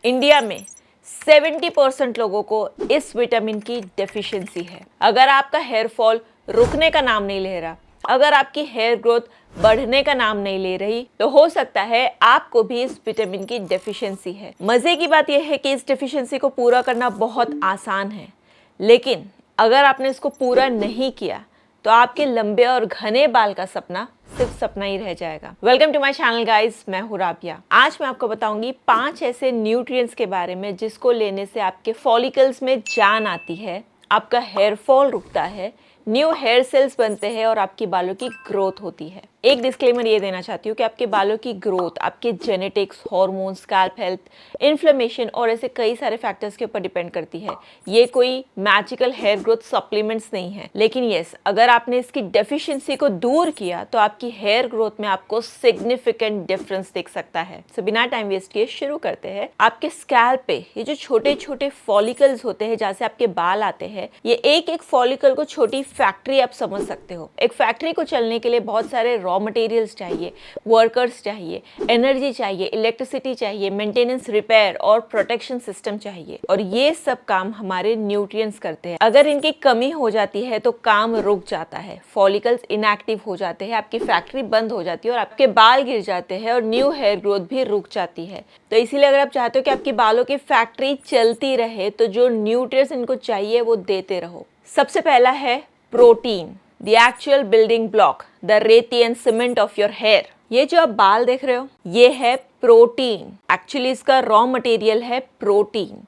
India में 70% लोगों को इस विटामिन की डेफिशिएंसी है। अगर आपका हेयर फॉल रुकने का नाम नहीं ले रहा, अगर आपकी हेयर ग्रोथ बढ़ने का नाम नहीं ले रही, तो हो सकता है आपको भी इस विटामिन की डेफिशिएंसी है। मजे की बात यह है कि इस डेफिशिएंसी को पूरा करना बहुत आसान है, लेकिन अगर आपने इसको पूरा नहीं किया तो आपके लंबे और घने बाल का सपना सिर्फ सपना ही रह जाएगा। Welcome to my channel guys, मैं हूं राबिया। आज मैं आपको बताऊंगी 5 ऐसे न्यूट्रिएंट्स के बारे में जिसको लेने से आपके फॉलिकल्स में जान आती है, आपका हेयर फॉल रुकता है, न्यू हेयर सेल्स बनते हैं और आपकी बालों की ग्रोथ होती है। एक डिस्क्लेमर ये देना चाहती हूँ कि आपके बालों की ग्रोथ आपके genetics, hormones, scalp health, inflammation और ऐसे कई सारे फैक्टर्स के ऊपर डिपेंड करती है। ये कोई मैजिकल हेयर ग्रोथ सप्लीमेंट्स नहीं है, लेकिन यस, अगर आपने इसकी डेफिशिएंसी को दूर किया तो आपकी हेयर ग्रोथ में आपको सिग्निफिकेंट डिफरेंस दिख सकता है। सो बिना टाइम वेस्ट किए शुरू करते हैं। आपके स्कैल्प पे ये जो छोटे छोटे फॉलिकल्स होते हैं जहाँ से आपके बाल आते हैं, ये एक एक फॉलिकल को छोटी फैक्ट्री आप समझ सकते हो। एक फैक्ट्री को चलने के लिए बहुत सारे रॉ मटेरियल्स चाहिए, वर्कर्स चाहिए, एनर्जी चाहिए, इलेक्ट्रिसिटी चाहिए, मेंटेनेंस, रिपेयर और प्रोटेक्शन सिस्टम चाहिए, और ये सब काम हमारे न्यूट्रिएंट्स करते हैं। अगर इनकी कमी हो जाती है तो काम रुक जाता है, फॉलिकल्स इनएक्टिव हो जाते हैं, आपकी फैक्ट्री बंद हो जाती है और आपके बाल गिर जाते हैं और न्यू हेयर ग्रोथ भी रुक जाती है। तो इसीलिए अगर आप चाहते हो कि आपकी बालों की फैक्ट्री चलती रहे तो जो न्यूट्रिएंट्स इनको चाहिए वो देते रहो। सबसे पहला है protein, the actual building block, the reti and cement of your hair. ये जो आप बाल देख रहे हो ये है प्रोटीन। एक्चुअली इसका रॉ मटेरियल है प्रोटीन।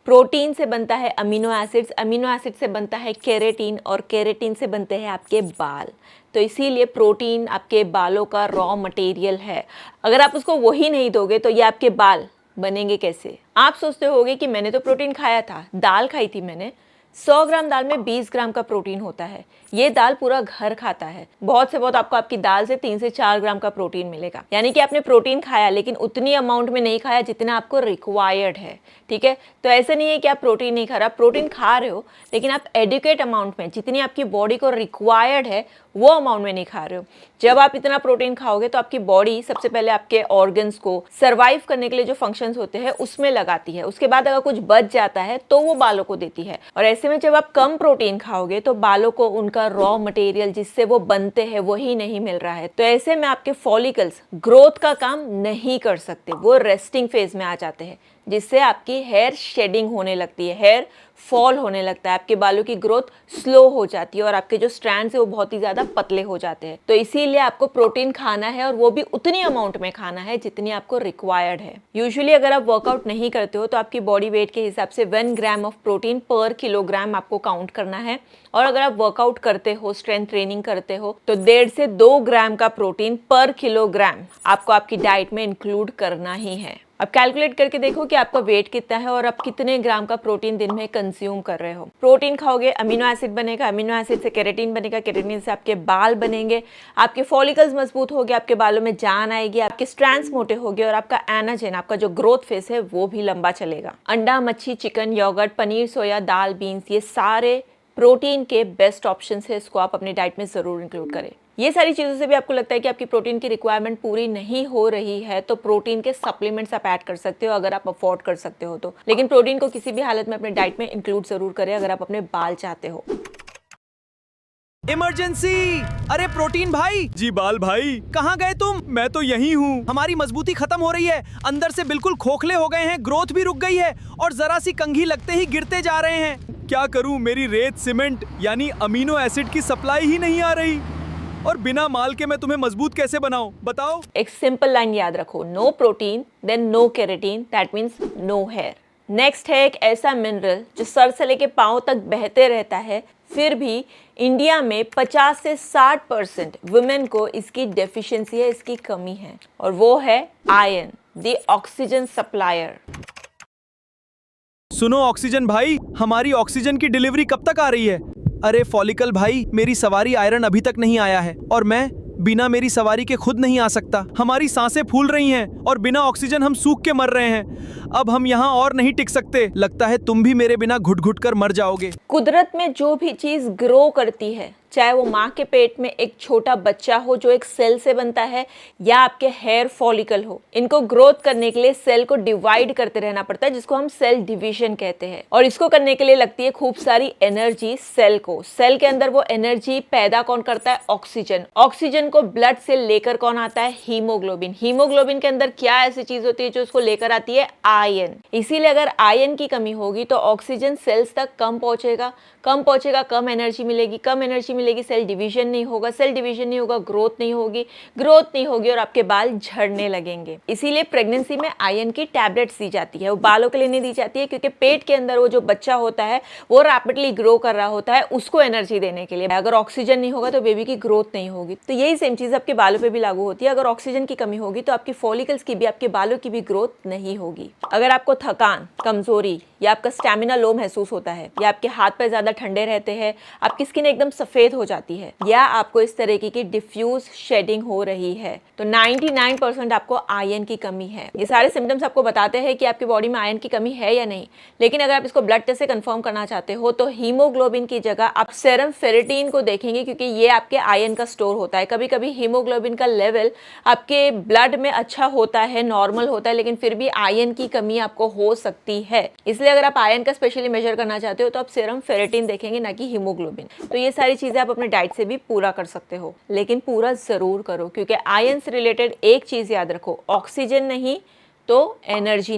प्रोटीन से बनता है अमीनो एसिड्स, अमीनो एसिड से बनता है केराटिन और केराटिन से बनते हैं आपके बाल। तो इसीलिए प्रोटीन आपके बालों का रॉ मटेरियल है। अगर आप उसको वही नहीं दोगे तो ये आपके बाल बनेंगे कैसे? आप सोचते होगे कि मैंने तो प्रोटीन खाया था, दाल खाई थी मैंने। 100 ग्राम दाल में 20 ग्राम का प्रोटीन होता है। ये दाल पूरा घर खाता है। बहुत से बहुत आपको आपकी दाल से 3 से 4 ग्राम का प्रोटीन मिलेगा। यानी कि आपने प्रोटीन खाया लेकिन उतनी अमाउंट में नहीं खाया जितना आपको रिक्वायर्ड है। ठीक है, तो ऐसे नहीं है कि आप प्रोटीन नहीं खा रहे, आप प्रोटीन खा रहे हो, लेकिन आप एडुकेट अमाउंट में, जितनी आपकी बॉडी को रिक्वायर्ड है वो अमाउंट में नहीं खा रहे हो। जब आप इतना प्रोटीन खाओगे तो आपकी बॉडी सबसे पहले आपके ऑर्गन्स को सर्वाइव करने के लिए जो फंक्शंस होते हैं उसमें लगाती है। उसके बाद अगर कुछ बच जाता है तो वो बालों को देती है। और ऐसे में जब आप कम प्रोटीन खाओगे तो बालों को उनका रॉ मटेरियल जिससे वो बनते हैं वही नहीं मिल रहा है। तो ऐसे में आपके फॉलिकल्स ग्रोथ का काम नहीं कर सकते, वो रेस्टिंग फेज में आ जाते हैं, जिससे आपकी हेयर शेडिंग होने लगती है, हेयर फॉल होने लगता है, आपके बालों की ग्रोथ स्लो हो जाती है और आपके जो स्ट्रैंड्स है वो बहुत ही ज्यादा पतले हो जाते हैं। तो इसीलिए आपको प्रोटीन खाना है और वो भी उतनी अमाउंट में खाना है जितनी आपको रिक्वायर्ड है। यूजुअली अगर आप वर्कआउट नहीं करते हो तो आपकी बॉडी वेट के हिसाब से 1 ग्राम ऑफ प्रोटीन पर किलोग्राम आपको काउंट करना है, और अगर आप वर्कआउट करते हो, स्ट्रेंथ ट्रेनिंग करते हो, तो 1.5 से 2 ग्राम का प्रोटीन पर किलोग्राम आपको आपकी डाइट में इंक्लूड करना ही है। अब कैलकुलेट करके देखो कि आपका वेट कितना है और आप कितने ग्राम का प्रोटीन दिन में कंज्यूम कर रहे हो। प्रोटीन खाओगे, अमीनो एसिड बनेगा, अमीनो एसिड से केराटिन बनेगा, केराटिन से आपके बाल बनेंगे, आपके फॉलिकल्स मजबूत होंगे, आपके बालों में जान आएगी, आपके स्ट्रैंड्स मोटे होंगे और आपका एनाजेन, आपका जो ग्रोथ फेस है वो भी लंबा चलेगा। अंडा, मच्छी, चिकन, योगर्ट, पनीर, सोया, दाल, बीन्स, ये सारे प्रोटीन के बेस्ट ऑप्शन है। इसको आप अपनी डाइट में जरूर इंक्लूड करें। ये सारी चीज़ों से भी आपको लगता है कि आपकी प्रोटीन की रिक्वायरमेंट पूरी नहीं हो रही है तो प्रोटीन के सप्लीमेंट्स आप ऐड कर सकते हो अगर आप अफोर्ड कर सकते हो तो। लेकिन प्रोटीन को किसी भी हालत में अपने डाइट में इंक्लूड जरूर करें अगर आप अपने बाल चाहते हो। इमरजेंसी! अरे प्रोटीन भाई! जी बाल भाई, कहाँ गए तुम? मैं तो यही हूँ। हमारी मजबूती खत्म हो रही है, अंदर से बिल्कुल खोखले हो गए हैं, ग्रोथ भी रुक गई है और जरा सी कंघी लगते ही गिरते जा रहे हैं। क्या करूँ, मेरी रेत, सीमेंट यानी अमीनो एसिड की सप्लाई ही नहीं आ रही, और बिना माल के मैं तुम्हें मजबूत कैसे बनाऊं, बताओ। एक सिंपल लाइन याद रखो, no protein then no keratin, that means no hair. Next है एक ऐसा मिनरल जो सर से लेके पांव तक बहते रहता है, फिर भी इंडिया में 50 से 60% वुमेन को इसकी डेफिशिएंसी है, इसकी कमी है, और वो है आयरन, द ऑक्सीजन सप्लायर। सुनो ऑक्सीजन भाई, हमारी ऑक्सीजन की डिलीवरी कब तक आ रही है? अरे फॉलिकल भाई, मेरी सवारी आयरन अभी तक नहीं आया है और मैं बिना मेरी सवारी के खुद नहीं आ सकता। हमारी सांसें फूल रही हैं और बिना ऑक्सीजन हम सूख के मर रहे हैं। अब हम यहाँ और नहीं टिक सकते। लगता है तुम भी मेरे बिना घुट घुट कर मर जाओगे। कुदरत में जो भी चीज ग्रो करती है, चाहे वो माँ के पेट में एक छोटा बच्चा हो जो एक सेल से बनता है, या आपके हेयर फॉलिकल हो, इनको ग्रोथ करने के लिए सेल को डिवाइड करते रहना पड़ता है, जिसको हम सेल डिवीजन कहते हैं। और इसको करने के लिए लगती है खूब सारी एनर्जी सेल को। सेल के अंदर वो एनर्जी पैदा कौन करता है? ऑक्सीजन। ऑक्सीजन को ब्लड से लेकर कौन आता है? हीमोग्लोबिन। हीमोग्लोबिन के अंदर क्या ऐसी चीज होती है जो उसको लेकर आती है? आयन। इसीलिए अगर आयन की कमी होगी तो ऑक्सीजन सेल्स तक कम पहुंचेगा, कम एनर्जी मिलेगी, सेल डिवीजन नहीं होगा, ग्रोथ नहीं होगी और आपके बाल झड़ने लगेंगे। इसीलिए प्रेगनेंसी में आयरन की टैबलेट्स दी जाती है। वो बालों के लिए नहीं दी जाती है, क्योंकि पेट के अंदर वो जो बच्चा होता है वो रैपिडली ग्रो कर रहा होता है, उसको एनर्जी देने के लिए। अगर ऑक्सीजन नहीं होगा तो बेबी की ग्रोथ नहीं होगी। तो यही सेम चीज आपके बालों पे भी लागू होती है। अगर ऑक्सीजन की कमी होगी तो आपकी फॉलिकल्स की भी, आपके बालों की भी ग्रोथ नहीं होगी। अगर आपको थकान, कमजोरी या आपका स्टैमिना लो महसूस होता है, या आपके हाथ पैर ज्यादा ठंडे रहते हैं, आपकी स्किन एकदम सफेद हो जाती है, या आपको इस तरीके की डिफ्यूज शेडिंग हो रही है, तो 99% आपको आयरन की कमी है। ये सारे सिम्टम्स आपको बताते हैं कि आपकी बॉडी में आयरन की कमी है या नहीं। लेकिन अगर आप इसको ब्लड टेस्ट से कंफर्म करना चाहते हो तो हीमोग्लोबिन की जगह आप सेरम फेरेटिन को देखेंगे, क्योंकि ये आपके आयरन का स्टोर होता है। कभी कभी हीमोग्लोबिन का लेवल आपके ब्लड में अच्छा होता है, नॉर्मल होता है, लेकिन फिर भी आयरन की कमी आपको हो सकती है। इसलिए अगर आप आयरन का स्पेशली मेजर करना चाहते हो तो आप सेरम फेरेटिन देखेंगे, ना कि हीमोग्लोबिन। तो ये सारी चीजें आप अपने डाइट से भी पूरा कर सकते हो, लेकिन पूरा जरूर करो, क्योंकि आयरन से रिलेटेड एक चीज याद रखो, ऑक्सीजन नहीं तो एनर्जी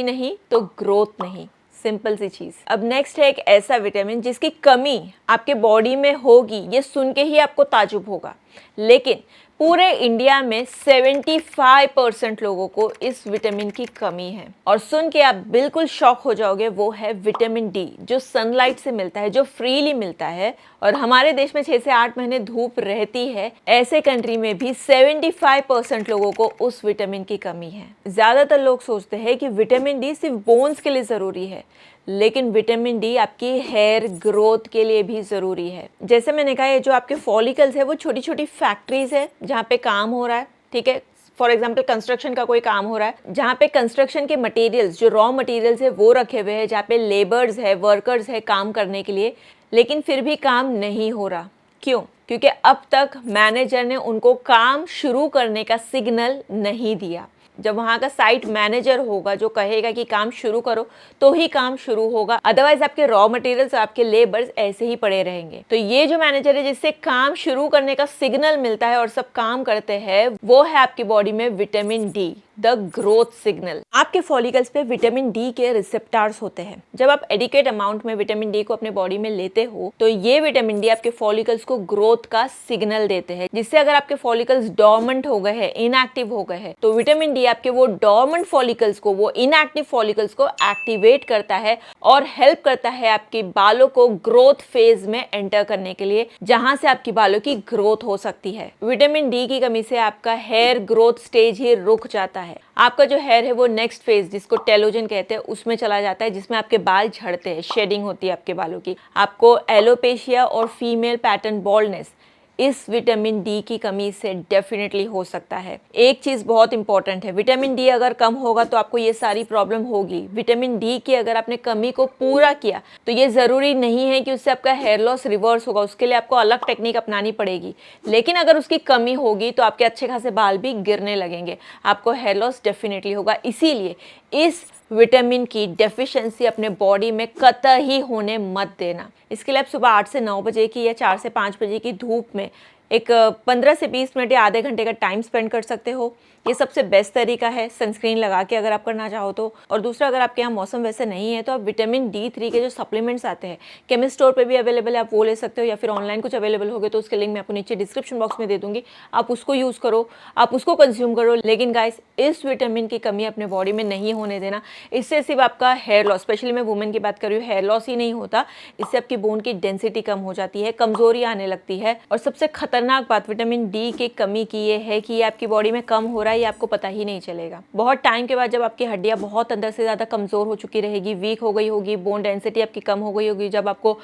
नहीं तो ग्रोथ नहीं। सिंपल सी चीज। अब नेक्स्ट है एक ऐसा विटामिन जिसकी कमी आपके बॉडी में होगी, ये सुन के ही आपको ताजुब होगा, लेकिन पूरे इंडिया में 75% लोगों को इस विटामिन की कमी है। और सुन के आप बिल्कुल शॉक हो जाओगे, वो है विटामिन डी, जो सनलाइट से मिलता है, जो फ्रीली मिलता है। और हमारे देश में 6 से 8 महीने धूप रहती है, ऐसे कंट्री में भी 75% लोगों को उस विटामिन की कमी है। ज्यादातर लोग सोचते हैं कि विटामिन डी सिर्फ बोन्स के लिए जरूरी है, लेकिन विटामिन डी आपकी हेयर ग्रोथ के लिए भी जरूरी है। जैसे मैंने कहा, ये जो आपके फॉलिकल्स है वो छोटी छोटी फैक्ट्रीज है जहाँ पे काम हो रहा है, ठीक है। फॉर एग्जाम्पल कंस्ट्रक्शन का कोई काम हो रहा है, जहाँ पे कंस्ट्रक्शन के मटेरियल्स, जो रॉ मटेरियल्स है वो रखे हुए हैं, जहाँ पे लेबर्स है, वर्कर्स है काम करने के लिए, लेकिन फिर भी काम नहीं हो रहा। क्यों? क्योंकि अब तक मैनेजर ने उनको काम शुरू करने का सिग्नल नहीं दिया। जब वहाँ का साइट मैनेजर होगा जो कहेगा कि काम शुरू करो, तो ही काम शुरू होगा, अदरवाइज आपके रॉ मटेरियल्स, आपके लेबर्स ऐसे ही पड़े रहेंगे। तो ये जो मैनेजर है जिससे काम शुरू करने का सिग्नल मिलता है और सब काम करते हैं, वो है आपकी बॉडी में vitamin D, the growth signal. आपके फॉलिकल्स पे विटामिन डी के रिसेप्टर्स होते हैं। जब आप एडिक्वेट अमाउंट में विटामिन डी को अपने बॉडी में लेते हो, तो ये विटामिन डी आपके फॉलिकल्स को ग्रोथ का सिग्नल देते हैं, जिससे अगर आपके फॉलिकल्स डॉर्मेंट हो गए हैं, इनएक्टिव हो गए हैं, तो विटामिन डी आपके वो डॉर्मेंट फॉलिकल्स को, वो इनएक्टिव फॉलिकल्स को एक्टिवेट करता है और हेल्प करता है आपके बालों को ग्रोथ फेज में एंटर करने के लिए, जहां से आपकी बालों की ग्रोथ हो सकती है। विटामिन डी की कमी से आपका हेयर ग्रोथ स्टेज ही रुक जाता है। आपका जो हेयर है वो नेक्स्ट फेज, जिसको टेलोजन कहते हैं, उसमें चला जाता है, जिसमें आपके बाल झड़ते हैं, शेडिंग होती है आपके बालों की। आपको एलोपेशिया और फीमेल पैटर्न बॉल्डनेस इस विटामिन डी की कमी से डेफिनेटली हो सकता है। एक चीज बहुत इंपॉर्टेंट है, विटामिन डी अगर कम होगा तो आपको ये सारी प्रॉब्लम होगी। विटामिन डी की अगर आपने कमी को पूरा किया तो ये जरूरी नहीं है कि उससे आपका हेयर लॉस रिवर्स होगा, उसके लिए आपको अलग टेक्निक अपनानी पड़ेगी। लेकिन अगर उसकी कमी होगी तो आपके अच्छे खासे बाल भी गिरने लगेंगे, आपको हेयर लॉस डेफिनेटली होगा। इसीलिए इस विटामिन की डेफिशिएंसी अपने बॉडी में कतई होने मत देना। इसके लिए आप सुबह 8 से 9 बजे की या 4 से 5 बजे की धूप में एक 15 से 20 मिनट या आधे घंटे का टाइम स्पेंड कर सकते हो। ये सबसे बेस्ट तरीका है, सनस्क्रीन लगा के अगर आप करना चाहो तो। और दूसरा, अगर आपके यहाँ मौसम वैसे नहीं है तो आप विटामिन D3 के जो सप्लीमेंट्स आते हैं केमिस्ट स्टोर पे भी अवेलेबल है, आप वो ले सकते हो, या फिर ऑनलाइन कुछ अवेलेबल होगे तो उसके लिंक मैं आपको नीचे डिस्क्रिप्शन बॉक्स में दे दूंगी, आप उसको यूज़ करो, आप उसको कंज्यूम करो। लेकिन गाइस, इस विटामिन की कमी अपने बॉडी में नहीं होने देना। इससे सिर्फ आपका हेयर लॉस, स्पेशली मैं वुमेन की बात कर रही हूँ, हेयर लॉस ही नहीं होता, इससे आपकी बोन की डेंसिटी कम हो जाती है, कमजोरी आने लगती है, और सबसे खतरनाक बात विटामिन डी की कमी की ये है कि ये आपकी बॉडी में कम हो रहा है, ये आपको पता ही नहीं चलेगा। बहुत टाइम के बाद जब आपकी हड्डियां बहुत अंदर से ज़्यादा कमज़ोर हो चुकी रहेगी, वीक हो गई होगी, बोन डेंसिटी आपकी कम हो गई होगी, जब आपको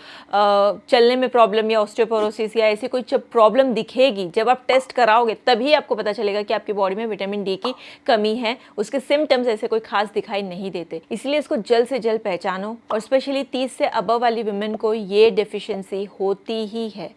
चलने में प्रॉब्लम या ऑस्टियोपोरोसिस या ऐसी कोई जब प्रॉब्लम दिखेगी, जब आप टेस्ट कराओगे तभी आपको पता चलेगा कि आपकी बॉडी में विटामिन डी की कमी है। उसके सिम्टम्स ऐसे कोई खास दिखाई नहीं देते, इसलिए इसको जल्द से जल्द पहचानो। और स्पेशली 30 से अबव वाली वुमेन को ये डेफिशिएंसी होती ही है।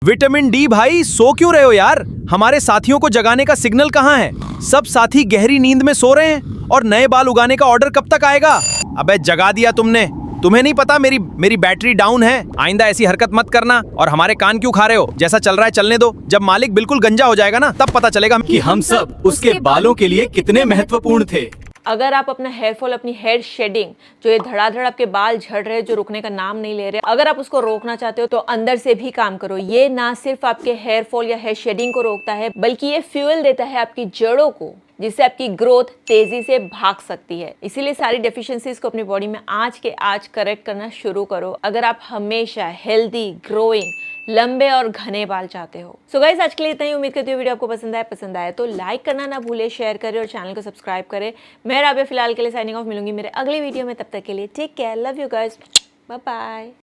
विटामिन डी भाई, सो क्यों रहे हो यार? हमारे साथियों को जगाने का सिग्नल कहाँ है? सब साथी गहरी नींद में सो रहे हैं और नए बाल उगाने का ऑर्डर कब तक आएगा? अबे जगा दिया तुमने। तुम्हें नहीं पता मेरी बैटरी डाउन है। आइंदा ऐसी हरकत मत करना। और हमारे कान क्यों खा रहे हो? जैसा चल रहा है चलने दो। जब मालिक बिल्कुल गंजा हो जाएगा ना, तब पता चलेगा कि हम सब उसके बालों के लिए कितने महत्वपूर्ण थे। अगर आप अपना हेयर फॉल, अपनी हेयर शेडिंग, जो ये धड़ाधड़ आपके बाल झड़ रहे हैं, जो रुकने का नाम नहीं ले रहे, अगर आप उसको रोकना चाहते हो तो अंदर से भी काम करो। ये ना सिर्फ आपके हेयर फॉल या हेयर शेडिंग को रोकता है, बल्कि ये फ्यूल देता है आपकी जड़ों को, जिससे आपकी ग्रोथ तेजी से भाग सकती है। इसीलिए सारी डेफिशिएंसीज को अपनी बॉडी में आज के आज करेक्ट करना शुरू करो, अगर आप हमेशा हेल्दी, ग्रोइंग, लंबे और घने बाल चाहते हो। सो गाइस, आज के लिए इतना ही। उम्मीद करती हूँ वीडियो आपको पसंद आया तो लाइक करना ना भूले, शेयर करें और चैनल को सब्सक्राइब करें। मैं राबिया फिलहाल के लिए साइनिंग ऑफ, मिलूंगी मेरे अगली वीडियो में। तब तक के लिए take care, love you guys, bye bye.